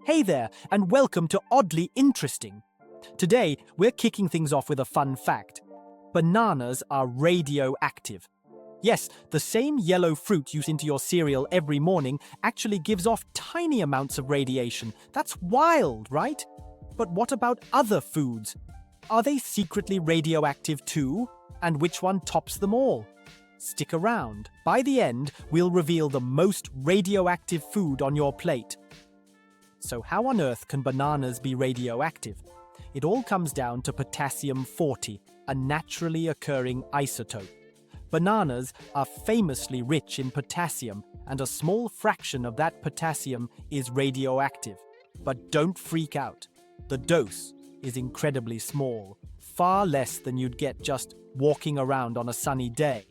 Hey there, and welcome to Oddly Interesting. Today, we're kicking things off with a fun fact. Bananas are radioactive. Yes, the same yellow fruit you eat into your cereal every morning actually gives off tiny amounts of radiation. That's wild, right? But what about other foods? Are they secretly radioactive too? And which one tops them all? Stick around. By the end, we'll reveal the most radioactive food on your plate. So how on earth can bananas be radioactive? It all comes down to potassium-40, a naturally occurring isotope. Bananas are famously rich in potassium, and a small fraction of that potassium is radioactive. But don't freak out. The dose is incredibly small, far less than you'd get just walking around on a sunny day.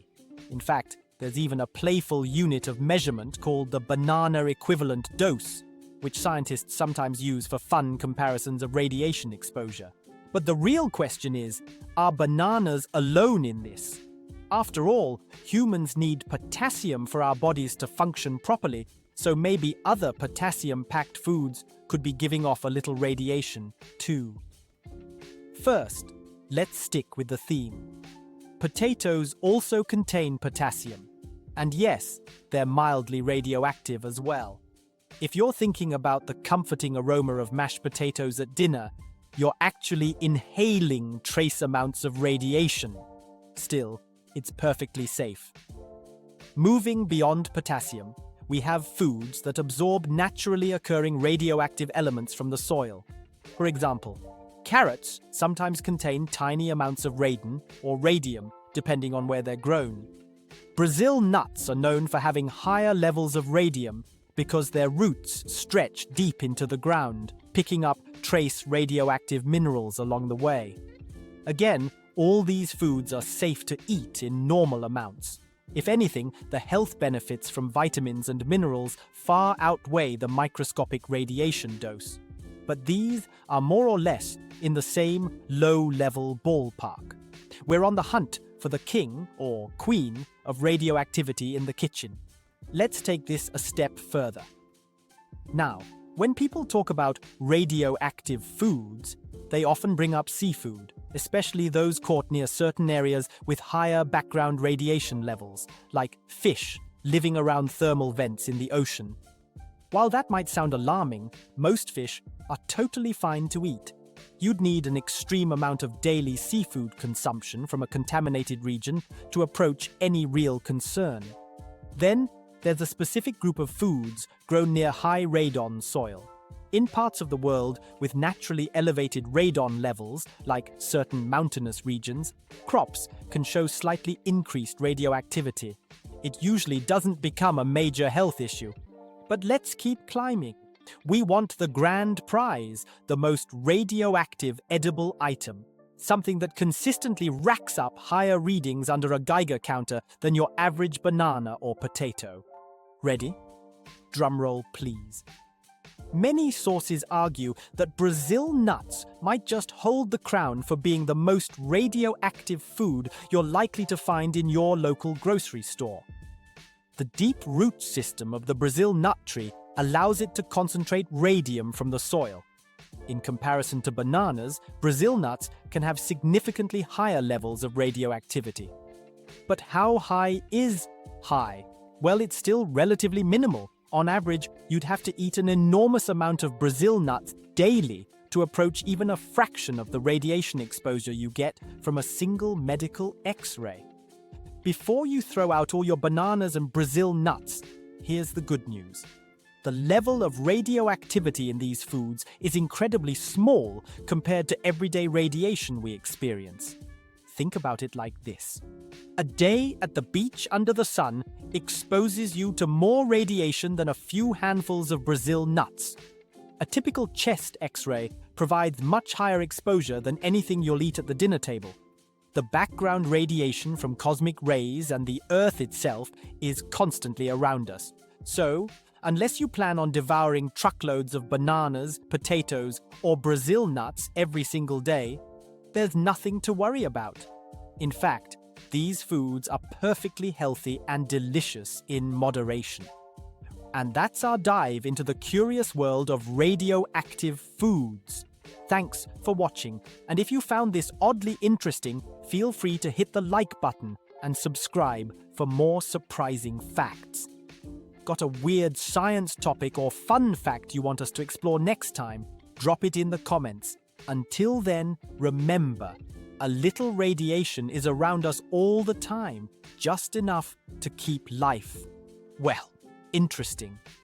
In fact, there's even a playful unit of measurement called the banana equivalent dose, which scientists sometimes use for fun comparisons of radiation exposure. But the real question is, are bananas alone in this? After all, humans need potassium for our bodies to function properly, so maybe other potassium-packed foods could be giving off a little radiation too. First, let's stick with the theme. Potatoes also contain potassium. And yes, they're mildly radioactive as well. If you're thinking about the comforting aroma of mashed potatoes at dinner, you're actually inhaling trace amounts of radiation. Still, it's perfectly safe. Moving beyond potassium, we have foods that absorb naturally occurring radioactive elements from the soil. For example, carrots sometimes contain tiny amounts of radon or radium, depending on where they're grown. Brazil nuts are known for having higher levels of radium because their roots stretch deep into the ground, picking up trace radioactive minerals along the way. Again, all these foods are safe to eat in normal amounts. If anything, the health benefits from vitamins and minerals far outweigh the microscopic radiation dose. But these are more or less in the same low-level ballpark. We're on the hunt for the king or queen of radioactivity in the kitchen. Let's take this a step further. Now, when people talk about radioactive foods, they often bring up seafood, especially those caught near certain areas with higher background radiation levels, like fish living around thermal vents in the ocean. While that might sound alarming, most fish are totally fine to eat. You'd need an extreme amount of daily seafood consumption from a contaminated region to approach any real concern. Then, there's a specific group of foods grown near high radon soil. In parts of the world with naturally elevated radon levels, like certain mountainous regions, crops can show slightly increased radioactivity. It usually doesn't become a major health issue. But let's keep climbing. We want the grand prize, the most radioactive edible item, something that consistently racks up higher readings under a Geiger counter than your average banana or potato. Ready? Drumroll, please. Many sources argue that Brazil nuts might just hold the crown for being the most radioactive food you're likely to find in your local grocery store. The deep root system of the Brazil nut tree allows it to concentrate radium from the soil. In comparison to bananas, Brazil nuts can have significantly higher levels of radioactivity. But how high is high? Well, it's still relatively minimal. On average, you'd have to eat an enormous amount of Brazil nuts daily to approach even a fraction of the radiation exposure you get from a single medical X-ray. Before you throw out all your bananas and Brazil nuts, here's the good news. The level of radioactivity in these foods is incredibly small compared to everyday radiation we experience. Think about it like this. A day at the beach under the sun exposes you to more radiation than a few handfuls of Brazil nuts. A typical chest X-ray provides much higher exposure than anything you'll eat at the dinner table. The background radiation from cosmic rays and the Earth itself is constantly around us. So, unless you plan on devouring truckloads of bananas, potatoes, or Brazil nuts every single day, there's nothing to worry about. In fact, these foods are perfectly healthy and delicious in moderation. And that's our dive into the curious world of radioactive foods. Thanks for watching, and if you found this oddly interesting, feel free to hit the like button and subscribe for more surprising facts. Got a weird science topic or fun fact you want us to explore next time? Drop it in the comments. Until then, remember, a little radiation is around us all the time, just enough to keep life, well, interesting.